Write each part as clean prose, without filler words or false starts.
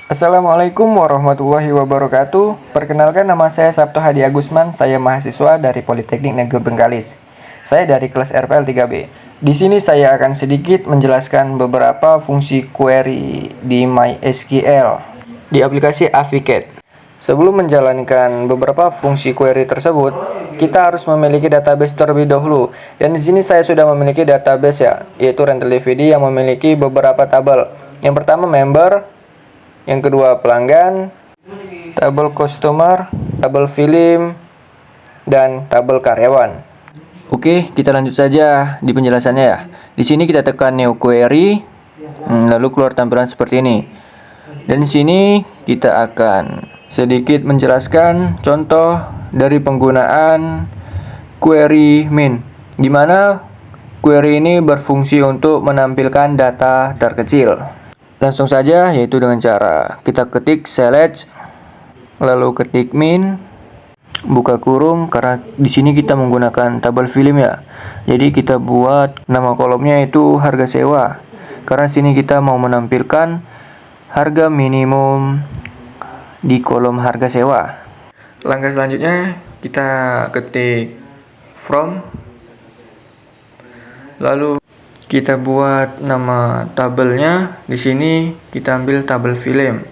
Assalamualaikum warahmatullahi wabarakatuh. Perkenalkan, nama saya Sabto Hadi Agusman. Saya mahasiswa dari Politeknik Negeri Bengkalis. Saya dari kelas RPL 3B. Di sini saya akan sedikit menjelaskan beberapa fungsi query di MySQL di aplikasi Avicat. Sebelum menjalankan beberapa fungsi query tersebut, kita harus memiliki database terlebih dahulu. Dan di sini saya sudah memiliki database yaitu Rental DVD yang memiliki beberapa tabel. Yang pertama member, yang kedua pelanggan, tabel customer, tabel film, dan tabel karyawan. Oke, kita lanjut saja di penjelasannya ya. Di sini kita tekan new query, lalu keluar tampilan seperti ini. Dan di sini kita akan sedikit menjelaskan contoh dari penggunaan query min, di mana query ini berfungsi untuk menampilkan data terkecil. Langsung saja, yaitu dengan cara kita ketik select, lalu ketik min, buka kurung, karena di sini kita menggunakan tabel film ya. Jadi kita buat nama kolomnya itu harga sewa, karena sini kita mau menampilkan harga minimum di kolom harga sewa. Langkah selanjutnya kita ketik from, lalu kita buat nama tabelnya. Di sini kita ambil tabel film.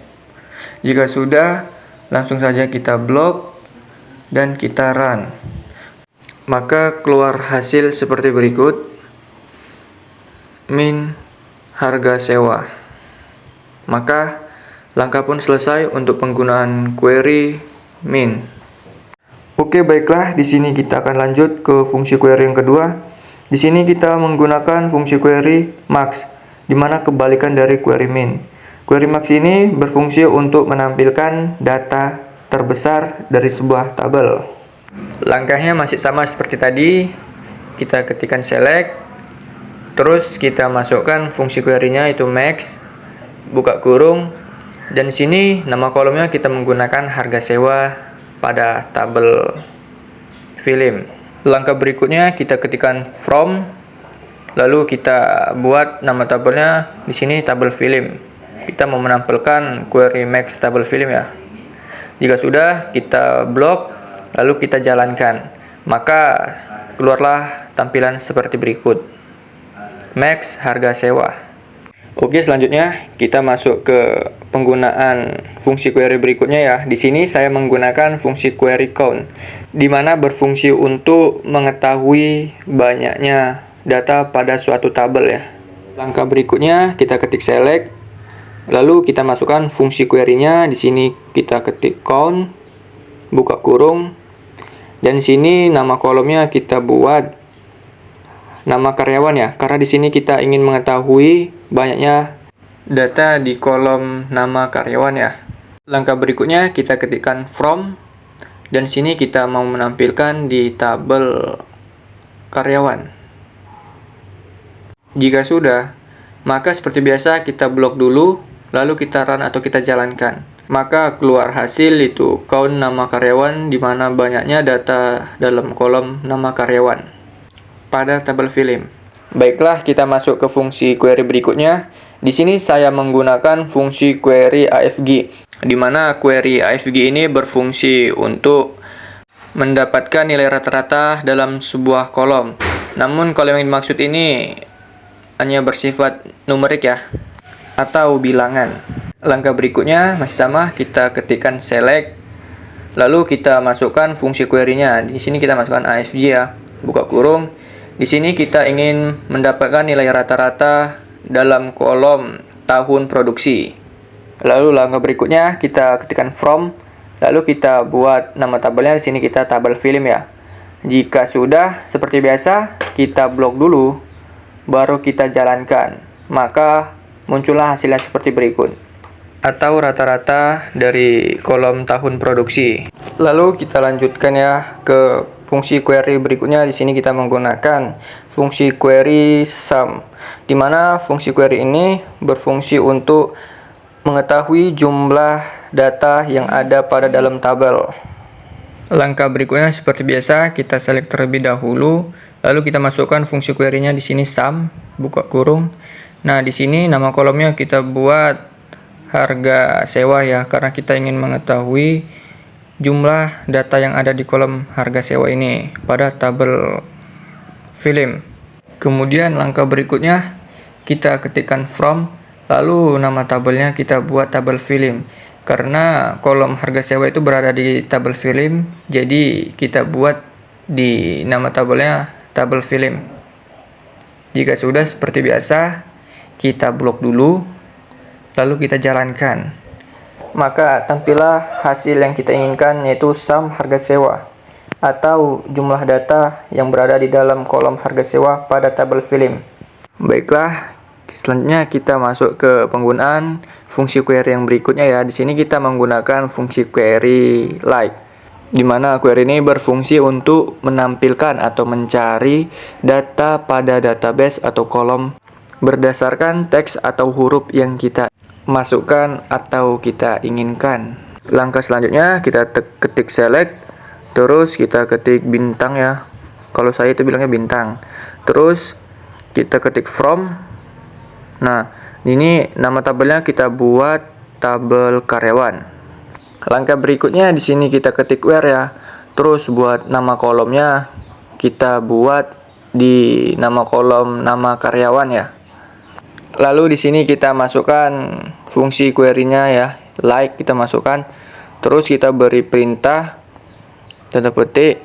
Jika sudah, langsung saja kita blok dan kita run. Maka keluar hasil seperti berikut. Min harga sewa. Maka langkah pun selesai untuk penggunaan query min. Oke, baiklah, di sini kita akan lanjut ke fungsi query yang kedua. Di sini kita menggunakan fungsi query max, di mana kebalikan dari query min. Query max ini berfungsi untuk menampilkan data terbesar dari sebuah tabel. Langkahnya masih sama seperti tadi. Kita ketikkan select, terus kita masukkan fungsi query-nya itu max, buka kurung, dan di sini nama kolomnya kita menggunakan harga sewa pada tabel film. Langkah berikutnya kita ketikkan from, lalu kita buat nama tabelnya di sini tabel film. Kita mau menampilkan query max tabel film ya. Jika sudah, kita blok, lalu kita jalankan. Maka keluarlah tampilan seperti berikut. Max harga sewa. Oke, selanjutnya kita masuk ke penggunaan fungsi query berikutnya ya. Di sini saya menggunakan fungsi query count, di mana berfungsi untuk mengetahui banyaknya data pada suatu tabel ya. Langkah berikutnya kita ketik select, lalu kita masukkan fungsi query-nya. Di sini kita ketik count, buka kurung, dan di sini nama kolomnya kita buat nama karyawan ya, karena di sini kita ingin mengetahui banyaknya data di kolom nama karyawan ya. Langkah berikutnya kita ketikkan from, dan sini kita mau menampilkan di tabel karyawan. Jika sudah, maka seperti biasa kita blok dulu, lalu kita run atau kita jalankan. Maka keluar hasil itu count nama karyawan, di mana banyaknya data dalam kolom nama karyawan pada tabel film. Baiklah, kita masuk ke fungsi query berikutnya. Di sini saya menggunakan fungsi query AFG, di mana query AFG ini berfungsi untuk mendapatkan nilai rata-rata dalam sebuah kolom. Namun kolom yang dimaksud ini hanya bersifat numerik ya, atau bilangan. Langkah berikutnya masih sama, kita ketikkan select, lalu kita masukkan fungsi query-nya. Di sini kita masukkan AFG ya, buka kurung. Di sini kita ingin mendapatkan nilai rata-rata dalam kolom tahun produksi. Lalu langkah berikutnya kita ketikkan from, lalu kita buat nama tabelnya. Di sini kita tabel film ya. Jika sudah, seperti biasa kita blok dulu, baru kita jalankan. Maka muncullah hasilnya seperti berikut, atau rata-rata dari kolom tahun produksi. Lalu kita lanjutkan ya ke fungsi query berikutnya. Di sini kita menggunakan fungsi query sum, di mana fungsi query ini berfungsi untuk mengetahui jumlah data yang ada pada dalam tabel. Langkah berikutnya seperti biasa, kita select terlebih dahulu, lalu kita masukkan fungsi query-nya di sini sum, buka kurung. Nah, di sini nama kolomnya kita buat harga sewa ya, karena kita ingin mengetahui jumlah data yang ada di kolom harga sewa ini pada tabel film. Kemudian langkah berikutnya kita ketikkan from, lalu nama tabelnya kita buat tabel film. Karena kolom harga sewa itu berada di tabel film, jadi kita buat di nama tabelnya tabel film. Jika sudah seperti biasa, kita blok dulu, lalu kita jalankan. Maka tampillah hasil yang kita inginkan, yaitu sum harga sewa atau jumlah data yang berada di dalam kolom harga sewa pada tabel film. Baiklah, selanjutnya kita masuk ke penggunaan fungsi query yang berikutnya ya. Di sini kita menggunakan fungsi query like, di mana query ini berfungsi untuk menampilkan atau mencari data pada database atau kolom berdasarkan teks atau huruf yang kita masukkan atau kita inginkan. Langkah selanjutnya kita ketik select, terus kita ketik bintang ya, kalau saya itu bilangnya bintang. Terus kita ketik from. Nah, ini nama tabelnya kita buat tabel karyawan. Langkah berikutnya di sini kita ketik where ya. Terus buat nama kolomnya kita buat di nama kolom nama karyawan ya. Lalu di sini kita masukkan fungsi query-nya ya, like kita masukkan. Terus kita beri perintah tanda petik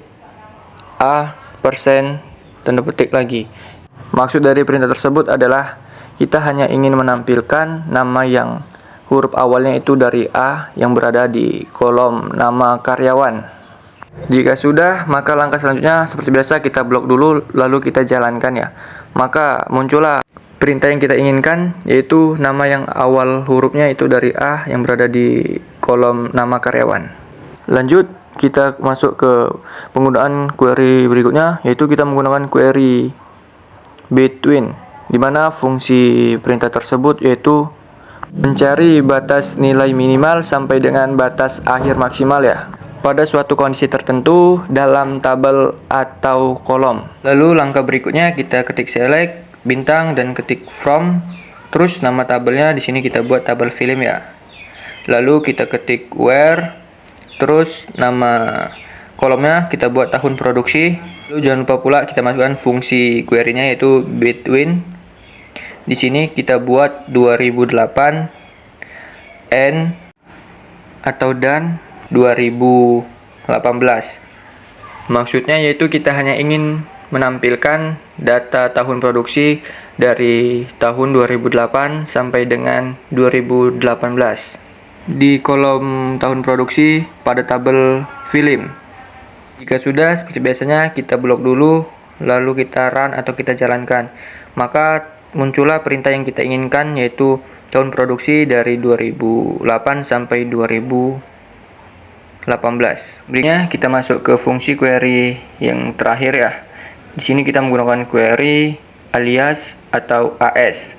a persen tanda petik lagi. Maksud dari perintah tersebut adalah kita hanya ingin menampilkan nama yang huruf awalnya itu dari A yang berada di kolom nama karyawan. Jika sudah, maka langkah selanjutnya seperti biasa kita blok dulu, lalu kita jalankan ya. Maka muncullah perintah yang kita inginkan, yaitu nama yang awal hurufnya itu dari A yang berada di kolom nama karyawan. Lanjut, kita masuk ke penggunaan query berikutnya, yaitu kita menggunakan query between, di mana fungsi perintah tersebut yaitu mencari batas nilai minimal sampai dengan batas akhir maksimal ya, pada suatu kondisi tertentu dalam tabel atau kolom. Lalu langkah berikutnya kita ketik select bintang dan ketik from, terus nama tabelnya di sini kita buat tabel film ya. Lalu kita ketik where, terus nama kolomnya kita buat tahun produksi. Lalu jangan lupa pula kita masukkan fungsi query-nya yaitu between. Di sini kita buat 2008 and atau dan 2018. Maksudnya yaitu kita hanya ingin menampilkan data tahun produksi dari tahun 2008 sampai dengan 2018 di kolom tahun produksi pada tabel film. Jika sudah, seperti biasanya kita blok dulu, lalu kita run atau kita jalankan. Maka muncullah perintah yang kita inginkan, yaitu tahun produksi dari 2008 sampai 2018. Berikutnya kita masuk ke fungsi query yang terakhir ya. Di sini kita menggunakan query alias atau AS.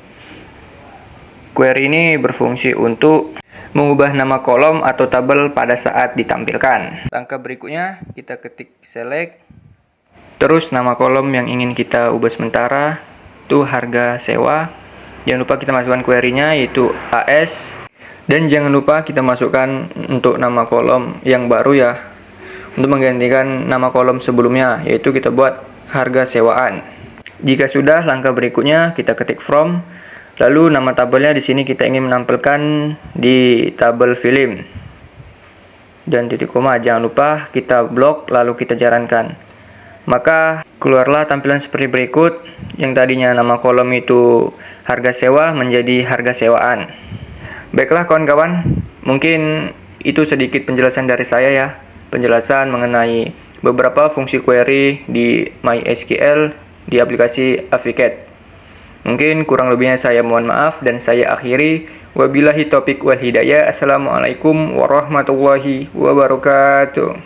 Query ini berfungsi untuk mengubah nama kolom atau tabel pada saat ditampilkan. Langkah berikutnya kita ketik select, terus nama kolom yang ingin kita ubah sementara itu harga sewa. Jangan lupa kita masukkan query-nya yaitu AS, dan jangan lupa kita masukkan untuk nama kolom yang baru ya, untuk menggantikan nama kolom sebelumnya, yaitu kita buat harga sewaan. Jika sudah, langkah berikutnya kita ketik from, lalu nama tabelnya di sini kita ingin menampilkan di tabel film dan titik koma. Jangan lupa kita blok lalu kita jalankan. Maka keluarlah tampilan seperti berikut, yang tadinya nama kolom itu harga sewa menjadi harga sewaan. Baiklah kawan-kawan, mungkin itu sedikit penjelasan dari saya ya, penjelasan mengenai beberapa fungsi query di MySQL di aplikasi Avicat. Mungkin kurang lebihnya saya mohon maaf dan saya akhiri. Wabillahi taufiq wal hidayah. Assalamualaikum warahmatullahi wabarakatuh.